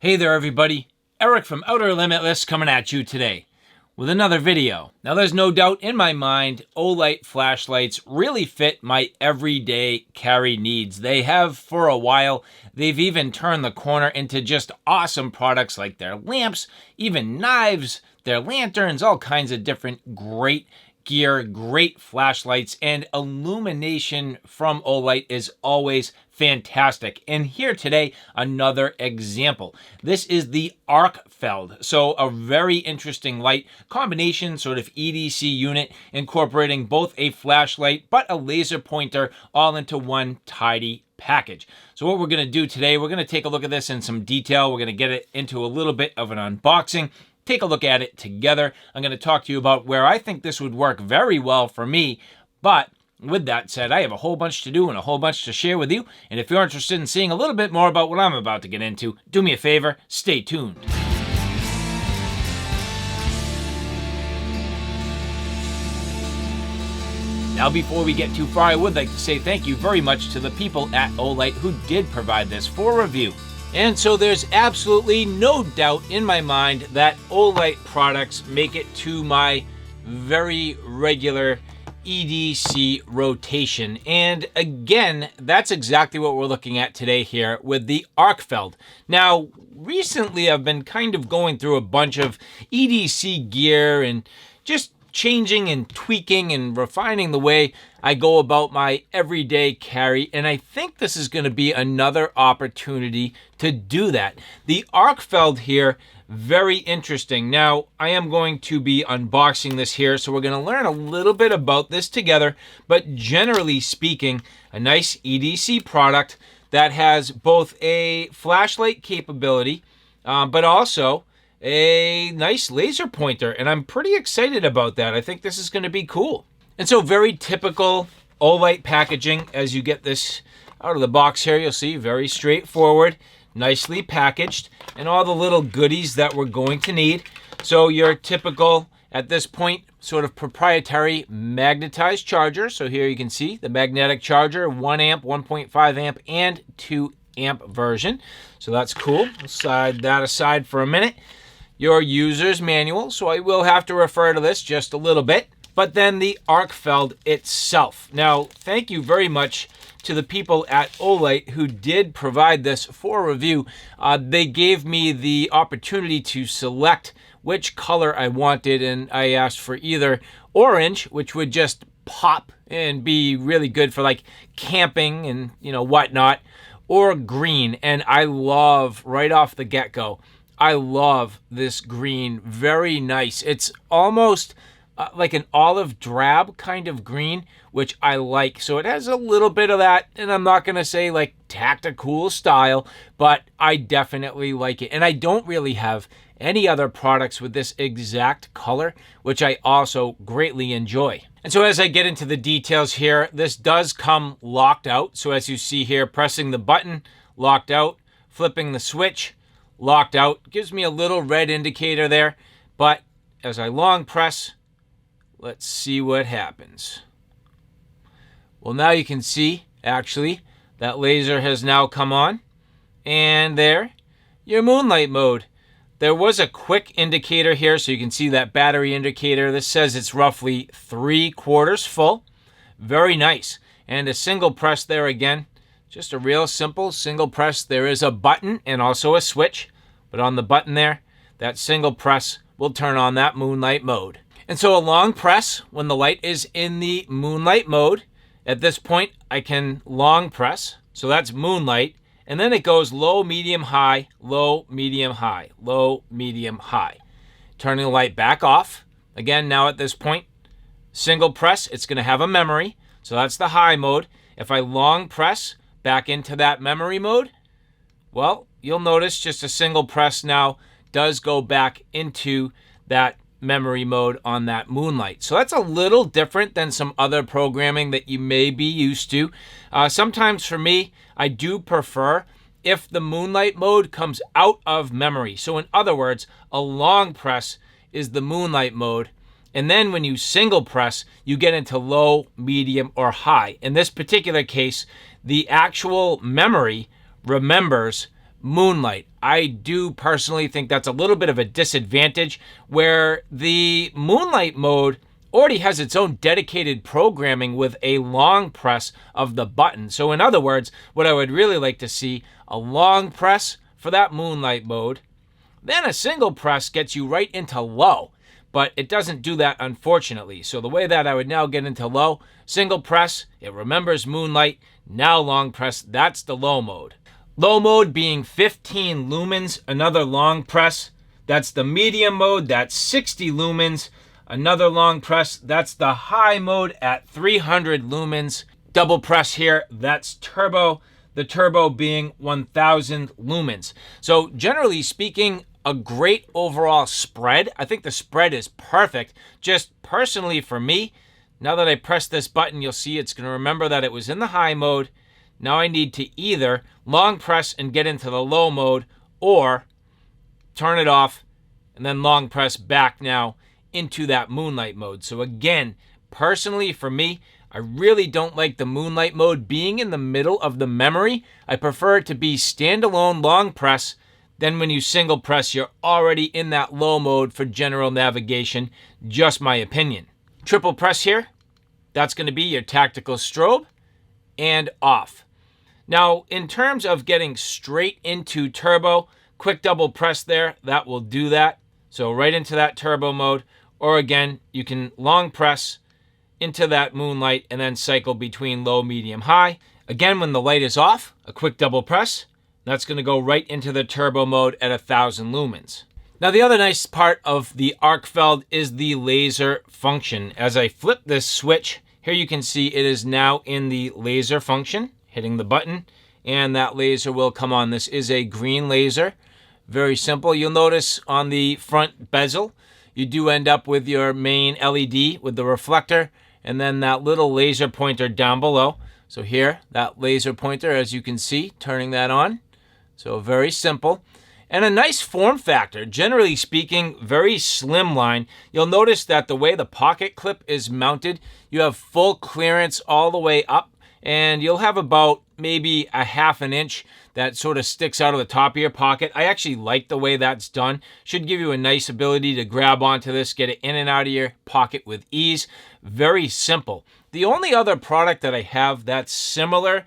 Hey there everybody, Eric from Outer Limitless coming at you today with another video. Now there's no doubt in my mind, OLIGHT flashlights really fit my everyday carry needs. They have for a while. They've even turned the corner into just awesome products like their lamps, even knives, their lanterns, all kinds of different great gear, great flashlights, and illumination from OLIGHT is always fantastic. And here today, another example. This is the Arkfeld. So a very interesting light combination, sort of EDC unit, incorporating both a flashlight but a laser pointer all into one tidy package. So what we're going to do today, we're going to take a look at this in some detail. We're going to get it into a little bit of an unboxing. Take a look at it together. I'm going to talk to you about where I think this would work very well for me. But with that said, I have a whole bunch to do and a whole bunch to share with you. And if you're interested in seeing a little bit more about what I'm about to get into, do me a favor, stay tuned. Now, before we get too far, I would like to say thank you very much to the people at OLIGHT who did provide this for review. And so there's absolutely no doubt in my mind that OLIGHT products make it to my very regular EDC rotation. And again, that's exactly what we're looking at today here with the Arkfeld. Now, recently I've been kind of going through a bunch of EDC gear and just changing and tweaking and refining the way I go about my everyday carry, and I think this is going to be another opportunity to do that. The Arkfeld here, very interesting. Now, I am going to be unboxing this here, so we're going to learn a little bit about this together, but generally speaking, a nice EDC product that has both a flashlight capability, but also a nice laser pointer, and I'm pretty excited about that. I think this is going to be cool. And so very typical OLIGHT packaging as you get this out of the box here. You'll see very straightforward, nicely packaged, and all the little goodies that we're going to need. So your typical, at this point, sort of proprietary magnetized charger. So here you can see the magnetic charger, 1 amp, 1.5 amp, and 2 amp version. So that's cool. We'll slide that aside for a minute. Your user's manual, so I will have to refer to this just a little bit. But then the Arkfeld itself. Now, thank you very much to the people at OLIGHT who did provide this for review. They gave me the opportunity to select which color I wanted, and I asked for either orange, which would just pop and be really good for like camping and whatnot, or green. And I love, right off the get-go, I love this green. Very nice. It's almost like an olive drab kind of green, which I like. So it has a little bit of that, and I'm not going to say like tactical style, but I definitely like it. And I don't really have any other products with this exact color, which I also greatly enjoy. And so as I get into the details here, this does come locked out. So as you see here, pressing the button, locked out, flipping the switch, locked out. Gives me a little red indicator there, but as I long press, let's see what happens. Well, now you can see, actually, that laser has now come on. And there, your moonlight mode. There was a quick indicator here, so you can see that battery indicator. This says it's roughly 3/4 full. Very nice. And a single press there again. Just a real simple single press. There is a button and also a switch. But on the button there, that single press will turn on that moonlight mode. And so a long press when the light is in the moonlight mode. At this point, I can long press. So that's moonlight. And then it goes low, medium, high, low, medium, high, low, medium, high. Turning the light back off. Again, now at this point, single press, it's going to have a memory. So that's the high mode. If I long press back into that memory mode, well, you'll notice just a single press now does go back into that memory mode on that moonlight. So that's a little different than some other programming that you may be used to. Sometimes for me, I do prefer if the moonlight mode comes out of memory. So in other words, a long press is the moonlight mode. And then when you single press, you get into low, medium, or high. In this particular case, the actual memory remembers moonlight. I do personally think that's a little bit of a disadvantage, where the moonlight mode already has its own dedicated programming with a long press of the button. So in other words, what I would really like to see, a long press for that moonlight mode, then a single press gets you right into low. But it doesn't do that, unfortunately. So the way that I would now get into low, single press, it remembers moonlight, now long press, that's the low mode. Low mode being 15 lumens, another long press. That's the medium mode, that's 60 lumens. Another long press, that's the high mode at 300 lumens. Double press here, that's turbo. The turbo being 1000 lumens. So generally speaking, a great overall spread. I think the spread is perfect. Just personally for me, now that I press this button, you'll see it's going to remember that it was in the high mode. Now I need to either long press and get into the low mode, or turn it off and then long press back now into that moonlight mode. So again, personally for me, I really don't like the moonlight mode being in the middle of the memory. I prefer it to be standalone long press. Then when you single press, you're already in that low mode for general navigation. Just my opinion. Triple press here, that's going to be your tactical strobe, and off. Now, in terms of getting straight into turbo, quick double press there, that will do that. So right into that turbo mode, or again, you can long press into that moonlight and then cycle between low, medium, high. Again, when the light is off, a quick double press, that's going to go right into the turbo mode at 1000 lumens. Now, the other nice part of the Arkfeld is the laser function. As I flip this switch, here you can see it is now in the laser function, hitting the button, and that laser will come on. This is a green laser. Very simple. You'll notice on the front bezel, you do end up with your main LED with the reflector, and then that little laser pointer down below. So here, that laser pointer, as you can see, turning that on. So very simple. And a nice form factor. Generally speaking, very slimline. You'll notice that the way the pocket clip is mounted, you have full clearance all the way up, and you'll have about maybe a ½ an inch that sort of sticks out of the top of your pocket. I actually like the way that's done. Should give you a nice ability to grab onto this, get it in and out of your pocket with ease. Very simple. The only other product that I have that's similar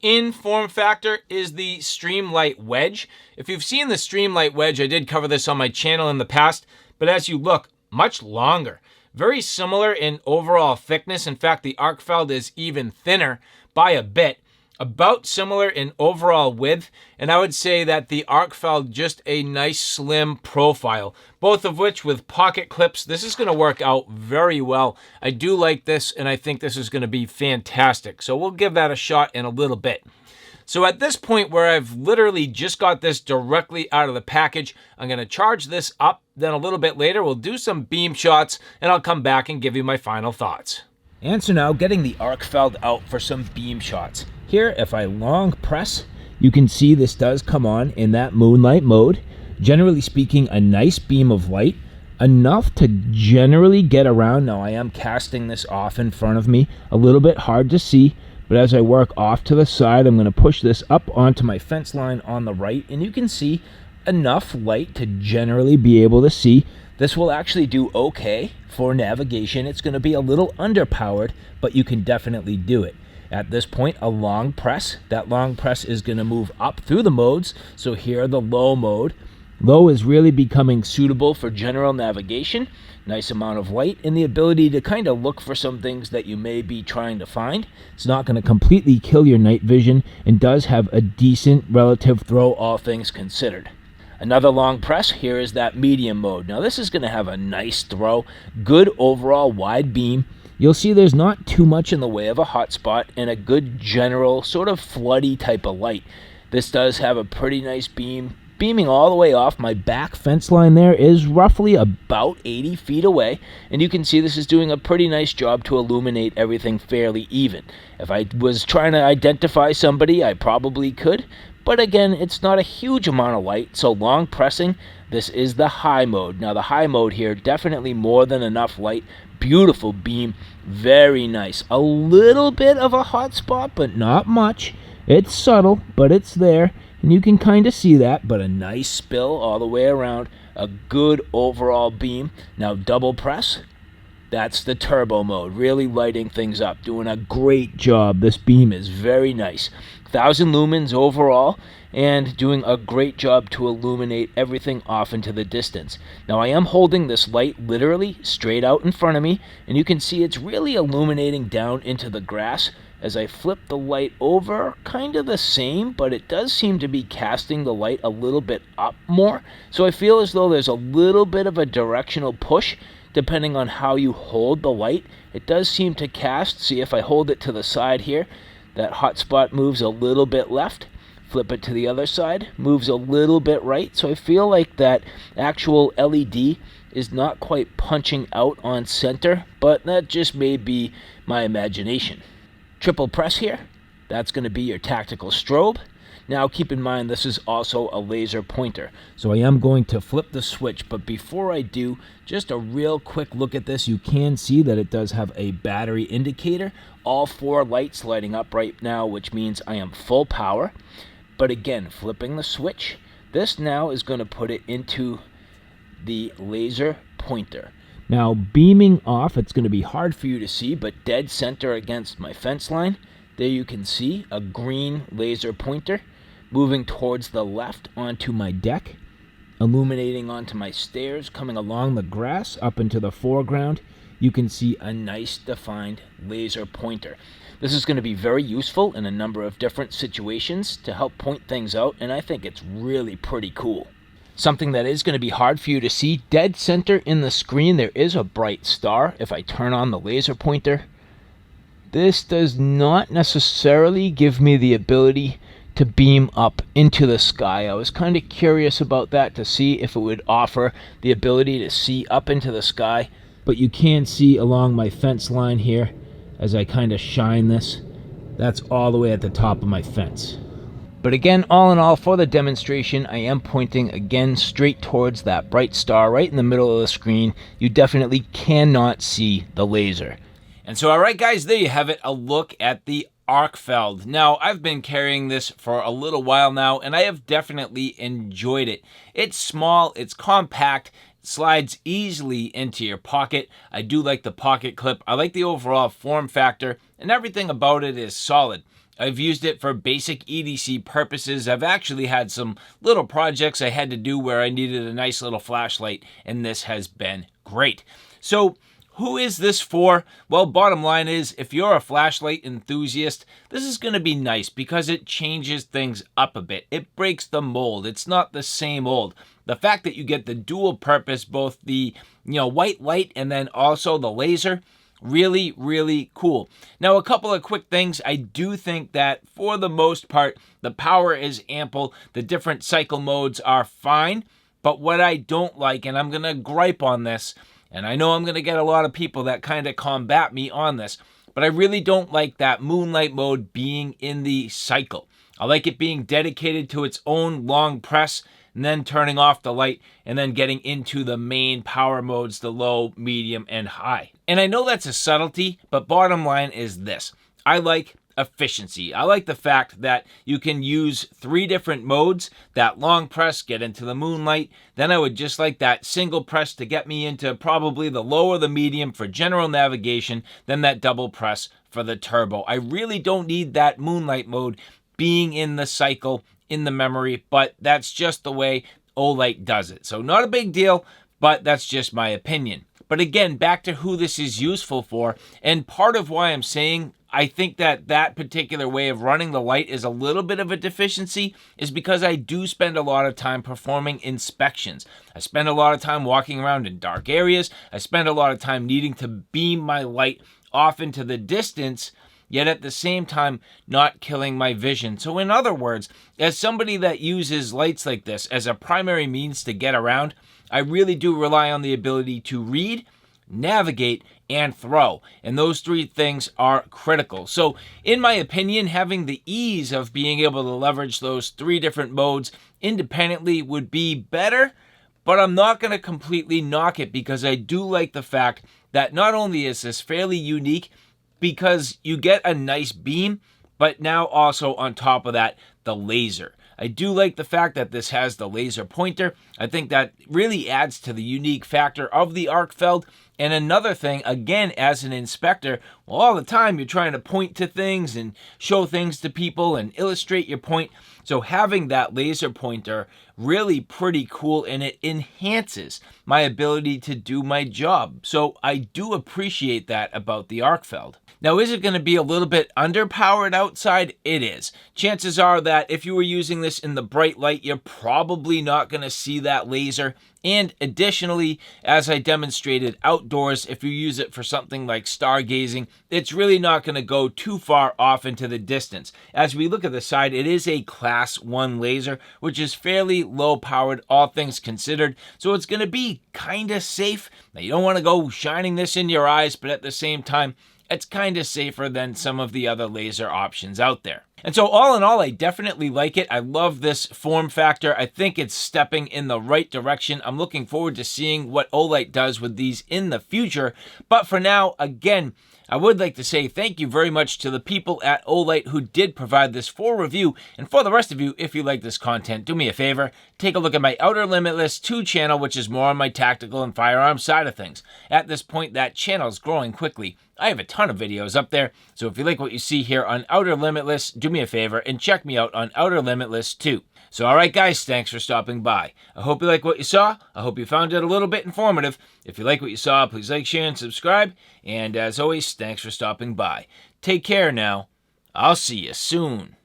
in form factor is the Streamlight Wedge. If you've seen the Streamlight Wedge, I did cover this on my channel in the past, but as you look, much longer. Very similar in overall thickness. In fact, the Arkfeld is even thinner by a bit. About similar in overall width, and I would say that the Arkfeld just a nice slim profile, both of which with pocket clips. This is going to work out very well. I do like this, and I think this is going to be fantastic. So we'll give that a shot in a little bit. So at this point where I've literally just got this directly out of the package, I'm going to charge this up. Then a little bit later, we'll do some beam shots, and I'll come back and give you my final thoughts. And so now getting the Arkfeld out for some beam shots. Here, if I long press, you can see this does come on in that moonlight mode. Generally speaking, a nice beam of light, enough to generally get around. Now I am casting this off in front of me, a little bit hard to see, but as I work off to the side, I'm going to push this up onto my fence line on the right, and you can see enough light to generally be able to see. This will actually do okay for navigation. It's going to be a little underpowered, but you can definitely do it. At this point, a long press. That long press is going to move up through the modes. So here, the low mode. Low is really becoming suitable for general navigation. Nice amount of light and the ability to kind of look for some things that you may be trying to find. It's not going to completely kill your night vision and does have a decent relative throw, all things considered. Another long press, here is that medium mode. Now this is going to have a nice throw, good overall wide beam. You'll see there's not too much in the way of a hotspot and a good general sort of floody type of light. This does have a pretty nice beam, beaming all the way off. My back fence line there is roughly about 80 feet away, and you can see this is doing a pretty nice job to illuminate everything fairly even. If I was trying to identify somebody, I probably could, but again, it's not a huge amount of light, so long pressing, this is the high mode. Now the high mode here, definitely more than enough light. Beautiful beam, very nice. A little bit of a hot spot, but not much. It's subtle, but it's there. And you can kind of see that, but a nice spill all the way around, a good overall beam. Now double press, that's the turbo mode, really lighting things up, doing a great job. This beam is very nice. 1,000 lumens overall, and doing a great job to illuminate everything off into the distance. Now I am holding this light literally straight out in front of me, and you can see it's really illuminating down into the grass. As I flip the light over, kind of the same, but it does seem to be casting the light a little bit up more. So I feel as though there's a little bit of a directional push depending on how you hold the light. It does seem to cast. See, if I hold it to the side here, that hot spot moves a little bit left. Flip it to the other side, moves a little bit right. So I feel like that actual LED is not quite punching out on center, but that just may be my imagination. Triple press here, that's going to be your tactical strobe. Now keep in mind this is also a laser pointer, so I am going to flip the switch, but before I do, just a real quick look at this. You can see that it does have a battery indicator, all 4 lights lighting up right now, which means I am full power. But again, flipping the switch, this now is going to put it into the laser pointer. Now, beaming off, it's going to be hard for you to see, but dead center against my fence line, there you can see a green laser pointer moving towards the left onto my deck, illuminating onto my stairs, coming along the grass up into the foreground. You can see a nice defined laser pointer. This is going to be very useful in a number of different situations to help point things out, and I think it's really pretty cool. Something that is going to be hard for you to see, dead center in the screen, there is a bright star. If I turn on the laser pointer, this does not necessarily give me the ability to beam up into the sky. I was kind of curious about that to see if it would offer the ability to see up into the sky, but you can see along my fence line here as I kind of shine this, that's all the way at the top of my fence. But again, all in all, for the demonstration, I am pointing again straight towards that bright star right in the middle of the screen. You definitely cannot see the laser. And so, all right, guys, there you have it, a look at the Arkfeld. Now, I've been carrying this for a little while now, and I have definitely enjoyed it. It's small, it's compact, slides easily into your pocket. I do like the pocket clip. I like the overall form factor, and everything about it is solid. I've used it for basic EDC purposes. I've actually had some little projects I had to do where I needed a nice little flashlight, and this has been great. So, who is this for? Well, bottom line is, if you're a flashlight enthusiast, this is going to be nice because it changes things up a bit. It breaks the mold. It's not the same old. The fact that you get the dual purpose, both the white light and then also the laser, really, really cool. Now, a couple of quick things. I do think that for the most part, the power is ample. The different cycle modes are fine. But what I don't like, and I'm going to gripe on this, and I know I'm going to get a lot of people that kind of combat me on this, but I really don't like that moonlight mode being in the cycle. I like it being dedicated to its own long press, and then turning off the light, and then getting into the main power modes, the low, medium, and high. And I know that's a subtlety, but bottom line is this. I like efficiency. I like the fact that you can use 3 different modes, that long press, get into the moonlight, then I would just like that single press to get me into probably the low or the medium for general navigation, then that double press for the turbo. I really don't need that moonlight mode being in the cycle, in the memory, but that's just the way OLIGHT does it. So not a big deal, but that's just my opinion. But again, back to who this is useful for, and part of why I'm saying I think that that particular way of running the light is a little bit of a deficiency is because I do spend a lot of time performing inspections. I spend a lot of time walking around in dark areas. I spend a lot of time needing to beam my light off into the distance, yet at the same time not killing my vision. So in other words, as somebody that uses lights like this as a primary means to get around, I really do rely on the ability to read, navigate, and throw. And those 3 things are critical. So in my opinion, having the ease of being able to leverage those 3 different modes independently would be better, but I'm not going to completely knock it because I do like the fact that not only is this fairly unique because you get a nice beam, but now also on top of that, the laser. I do like the fact that this has the laser pointer. I think that really adds to the unique factor of the Arkfeld. And another thing, again, as an inspector, well, all the time you're trying to point to things and show things to people and illustrate your point. So having that laser pointer really pretty cool, and it enhances my ability to do my job. So I do appreciate that about the Arkfeld. Now, is it going to be a little bit underpowered outside? It is. Chances are that if you were using this in the bright light, you're probably not going to see that laser. And additionally, as I demonstrated outdoors, if you use it for something like stargazing, it's really not going to go too far off into the distance. As we look at the side, it is a class 1 laser, which is fairly low powered, all things considered. So it's going to be kind of safe. Now, you don't want to go shining this in your eyes, but at the same time, it's kind of safer than some of the other laser options out there. And so all in all, I definitely like it. I love this form factor. I think it's stepping in the right direction. I'm looking forward to seeing what OLIGHT does with these in the future. But for now, again, I would like to say thank you very much to the people at OLIGHT who did provide this for review. And for the rest of you, if you like this content, do me a favor, take a look at my Outer Limitless 2 channel, which is more on my tactical and firearm side of things. At this point, that channel is growing quickly. I have a ton of videos up there, so if you like what you see here on Outer Limitless, do me a favor and check me out on Outer Limitless 2. So alright guys, thanks for stopping by. I hope you like what you saw. I hope you found it a little bit informative. If you like what you saw, please like, share, and subscribe. And as always, thanks for stopping by. Take care now. I'll see you soon.